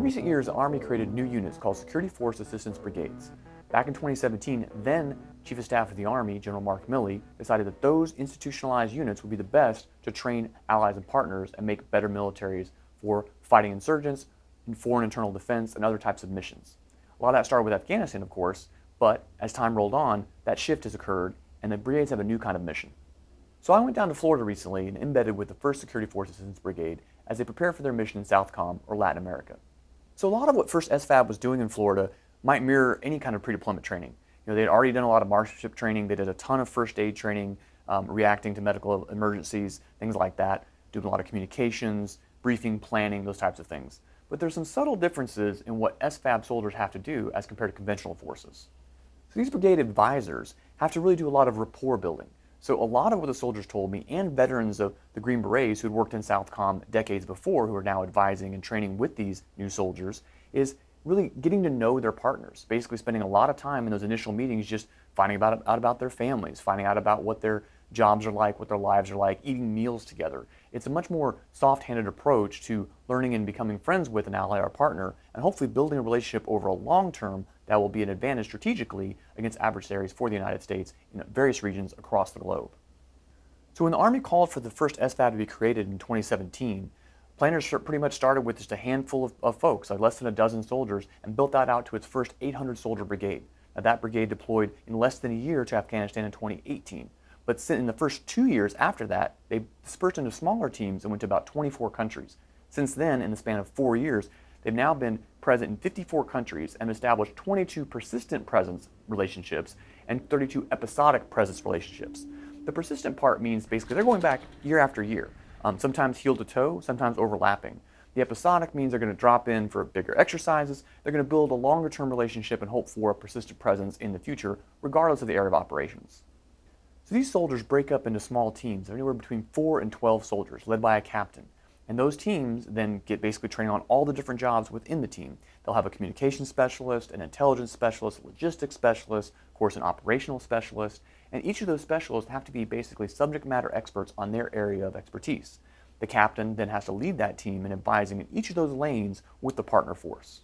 recent years, the Army created new units called Security Force Assistance Brigades. Back in 2017, then Chief of Staff of the Army, General Mark Milley, decided that those institutionalized units would be the best to train allies and partners and make better militaries for fighting insurgents, in foreign internal defense, and other types of missions. A lot of that started with Afghanistan, of course, but as time rolled on, that shift has occurred, and the brigades have a new kind of mission. So I went down to Florida recently and embedded with the 1st Security Force Assistance Brigade as they prepare for their mission in Southcom or Latin America. So a lot of what 1st SFAB was doing in Florida might mirror any kind of pre-deployment training. They had already done a lot of marksmanship training, they did a ton of first aid training, reacting to medical emergencies, things like that, doing a lot of communications, briefing, planning, those types of things. But there's some subtle differences in what SFAB soldiers have to do as compared to conventional forces. So these brigade advisors have to really do a lot of rapport building. So a lot of what the soldiers told me, and veterans of the Green Berets who had worked in Southcom decades before, who are now advising and training with these new soldiers, is really getting to know their partners, basically spending a lot of time in those initial meetings just finding out about their families, finding out about what their jobs are like, what their lives are like, eating meals together. It's a much more soft-handed approach to learning and becoming friends with an ally or partner, and hopefully building a relationship over a long term that will be an advantage strategically against adversaries for the United States in various regions across the globe. So when the Army called for the first SFAB to be created in 2017, planners pretty much started with just a handful of folks, like less than a dozen soldiers, and built that out to its first 800-soldier brigade. Now that brigade deployed in less than a year to Afghanistan in 2018. But in the first 2 years after that, they dispersed into smaller teams and went to about 24 countries. Since then, in the span of 4 years, they've now been present in 54 countries and established 22 persistent presence relationships and 32 episodic presence relationships. The persistent part means basically they're going back year after year, sometimes heel to toe, sometimes overlapping. The episodic means they're going to drop in for bigger exercises, they're going to build a longer term relationship and hope for a persistent presence in the future, regardless of the area of operations. So these soldiers break up into small teams, anywhere between 4 and 12 soldiers, led by a captain. And those teams then get basically training on all the different jobs within the team. They'll have a communications specialist, an intelligence specialist, a logistics specialist, of course an operational specialist, and each of those specialists have to be basically subject matter experts on their area of expertise. The captain then has to lead that team in advising in each of those lanes with the partner force.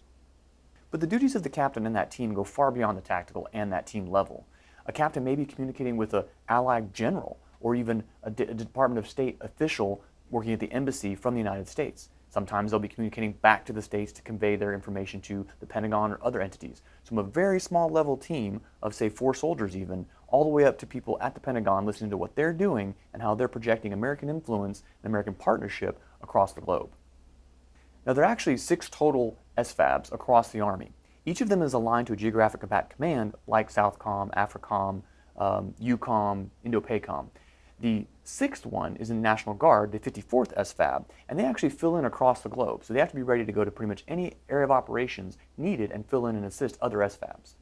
But the duties of the captain and that team go far beyond the tactical and that team level. A captain may be communicating with an allied general or even a Department of State official working at the embassy from the United States. Sometimes they'll be communicating back to the States to convey their information to the Pentagon or other entities. So from a very small level team of say 4 soldiers even, all the way up to people at the Pentagon listening to what they're doing and how they're projecting American influence and American partnership across the globe. Now there are actually 6 total SFABs across the Army. Each of them is aligned to a geographic combat command like Southcom, AFRICOM, EUCOM, INDOPACOM. The 6th one is in the National Guard, the 54th SFAB, and they actually fill in across the globe. So they have to be ready to go to pretty much any area of operations needed and fill in and assist other SFABs.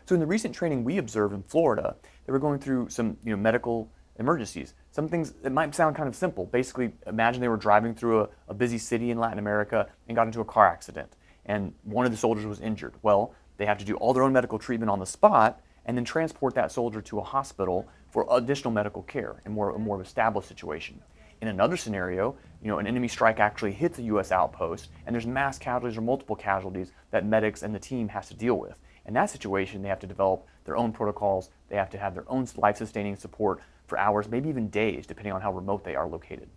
So in the recent training we observed in Florida, they were going through some medical emergencies. Some things that might sound kind of simple. Basically, imagine they were driving through a busy city in Latin America and got into a car accident, and one of the soldiers was injured. Well, they have to do all their own medical treatment on the spot and then transport that soldier to a hospital for additional medical care in a more established situation. In another scenario, an enemy strike actually hits a U.S. outpost and there's mass casualties or multiple casualties that medics and the team has to deal with. In that situation, they have to develop their own protocols, they have to have their own life-sustaining support for hours, maybe even days, depending on how remote they are located.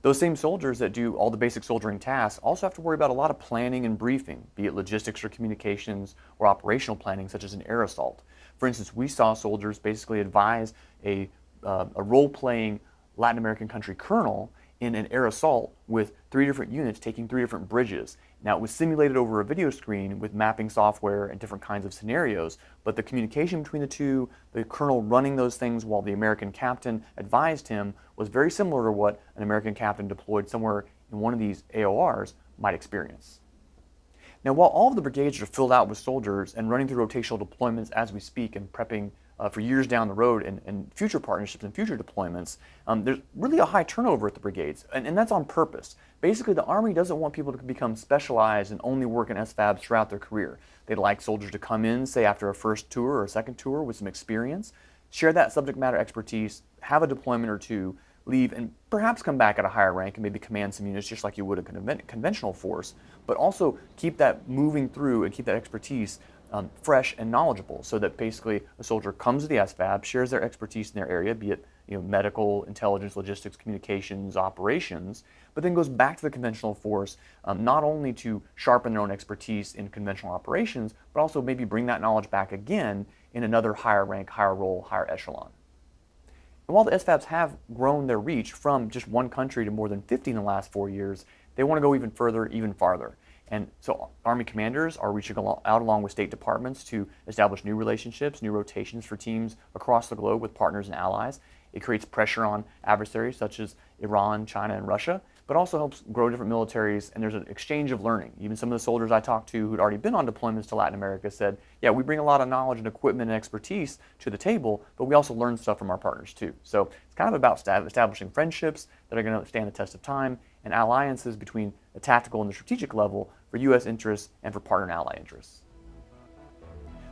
Those same soldiers that do all the basic soldiering tasks also have to worry about a lot of planning and briefing, be it logistics or communications or operational planning such as an air assault. For instance, we saw soldiers basically advise a role-playing Latin American country colonel in an air assault with 3 different units taking 3 different bridges. Now it was simulated over a video screen with mapping software and different kinds of scenarios, but the communication between the two, the colonel running those things while the American captain advised him, was very similar to what an American captain deployed somewhere in one of these AORs might experience. Now while all of the brigades are filled out with soldiers and running through rotational deployments as we speak and prepping for years down the road and future partnerships and future deployments, there's really a high turnover at the brigades, and that's on purpose. Basically, the Army doesn't want people to become specialized and only work in SFABs throughout their career. They'd like soldiers to come in, say after a first tour or a second tour with some experience, share that subject matter expertise, have a deployment or two, leave and perhaps come back at a higher rank and maybe command some units just like you would a conventional force, but also keep that moving through and keep that expertise fresh and knowledgeable, so that basically a soldier comes to the SFAB, shares their expertise in their area, be it medical, intelligence, logistics, communications, operations, but then goes back to the conventional force, not only to sharpen their own expertise in conventional operations, but also maybe bring that knowledge back again in another higher rank, higher role, higher echelon. And while the SFABs have grown their reach from just one country to more than 50 in the last 4 years, they want to go even further, even farther. And so Army commanders are reaching out along with state departments to establish new relationships, new rotations for teams across the globe with partners and allies. It creates pressure on adversaries such as Iran, China, and Russia, but also helps grow different militaries, and there's an exchange of learning. Even some of the soldiers I talked to who'd already been on deployments to Latin America said, yeah, we bring a lot of knowledge and equipment and expertise to the table, but we also learn stuff from our partners too. So it's kind of about establishing friendships that are going to stand the test of time, and alliances between the tactical and the strategic level for U.S. interests and for partner and ally interests.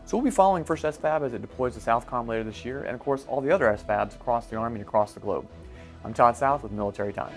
So we'll be following 1st SFAB as it deploys to Southcom later this year, and of course all the other SFABs across the Army and across the globe. I'm Todd South with Military Times.